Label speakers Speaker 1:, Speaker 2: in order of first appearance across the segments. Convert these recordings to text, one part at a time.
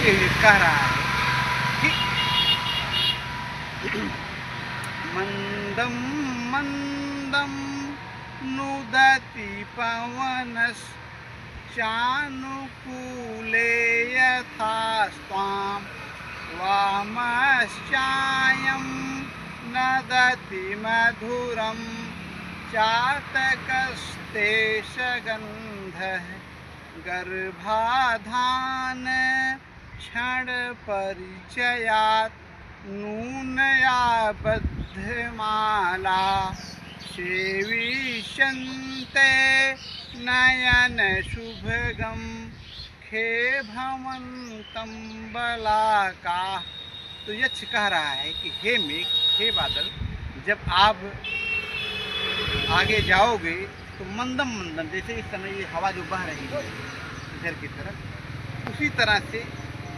Speaker 1: करते हुए कह रहा है कि मंदम मंदम नुदति पवनश्चानुकूले यथा स्वां वामश्चायं नदति मधुरं चातकस्ते सगन्धः गर्भाधान क्षण परिचयात् नूनया बद्धमाला सेविष्यन्ते नयन शुभगम खेभवन्तं बलाका। तो यक्ष कह रहा है कि हे मेघ, हे बादल, जब आप आगे जाओगे तो मंदम मंदम, जैसे इस समय ये हवा जो बह रही है इधर की तरफ, उसी तरह से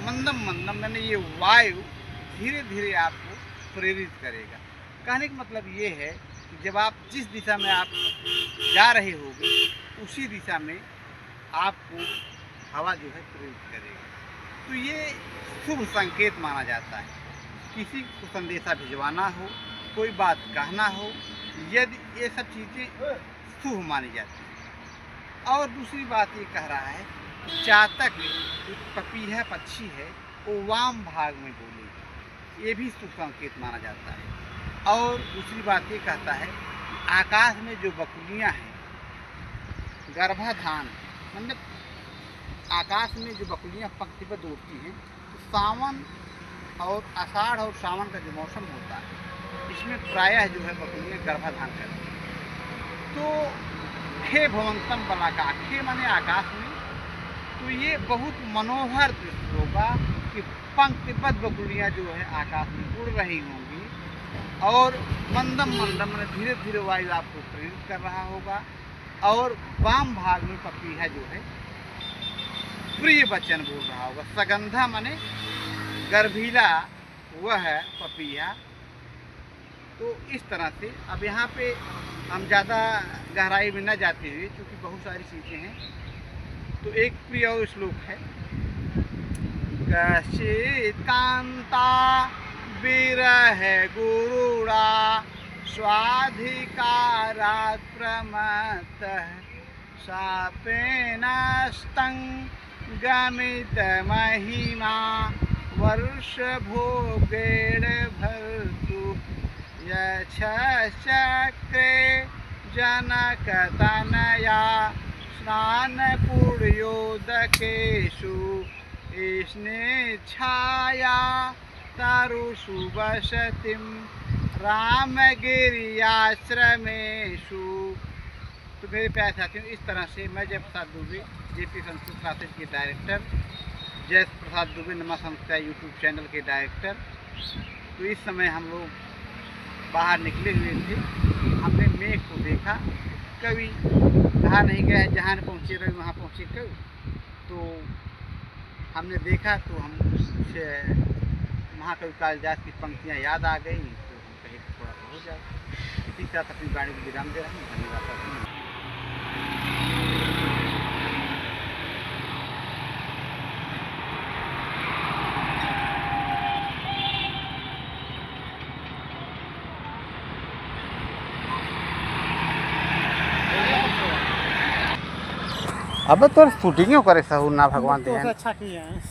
Speaker 1: मंदम मंदम मैंने ये वायु धीरे धीरे आपको प्रेरित करेगा। कहने का मतलब ये है कि जब आप जिस दिशा में आप जा रहे होगे उसी दिशा में आपको हवा जो है प्रेरित करेगा। तो ये शुभ संकेत माना जाता है। किसी को संदेशा भिजवाना हो, कोई बात कहना हो, यदि ये सब चीज़ें शुभ मानी जाती हैं। और दूसरी बात ये कह रहा है कि चातक जो पपीहा पक्षी है वो वाम भाग में बोलेगी, ये भी शुभ संकेत माना जाता है। और दूसरी बात ये कहता है कि आकाश में जो बकुलियाँ हैं, गर्भाधान मतलब आकाश में जो बकुलियाँ पंक्तिबद्ध उड़ती हैं, तो सावन और आषाढ़ और सावन का जो मौसम होता है इसमें प्रायः जो है बकुलियाँ गर्भाधान करती हैं। तो खे भवंतम बलाका, खे माने आकाश में, तो ये बहुत मनोहर दृश्य होगा कि पंक्तिबद्ध बकुलियाँ जो है आकाश में उड़ रही होंगी और मंदम मंदम में धीरे धीरे वायु आपको प्रेरित कर रहा होगा। और वाम भाग में पपीहा जो है प्रिय वचन बोल रहा होगा। सगंधा माने गर्भीला वह है पपीहा। तो इस तरह से अब यहाँ पे हम ज़्यादा गहराई में न जाते हुए, क्योंकि बहुत सारी चीज़ें हैं, तो एक प्रिय और श्लोक है, कश्चित् कांता विरह गुरुड़ा स्वाधिकारात् प्रमत्तः शापेनस्तं गमित महिमा वर्षभोगेण भर्तु यक्षचक्रे जनकतनया स्नानपूर्योदकेषु स्नेच्छाया तरुषु वसतिं रामगिर्याश्रमेषु। तो मेरे प्यारे साथियों, इस तरह से मैं जय प्रसाद दुबे, जेपी संस्कृत क्लासेज के डायरेक्टर, जय प्रसाद दुबे नमा संस्था यूट्यूब चैनल के डायरेक्टर, तो इस समय हम लोग बाहर निकले हुए थे। हमने मेघ को देखा, कभी कहा नहीं गया जहाँ पहुँचे रहे वहाँ पहुँचे कभी, तो हमने देखा तो हम उससे महाकवि कालिदास की पंक्तियाँ याद आ गई, तो हम कहीं थोड़ा सा हो जाए। इसी तरह अपनी गाड़ी को विराम दे रहे हैं। धन्यवाद। अब तो शूटिंग करे सहू ना भगवान दे
Speaker 2: अच्छा किया है।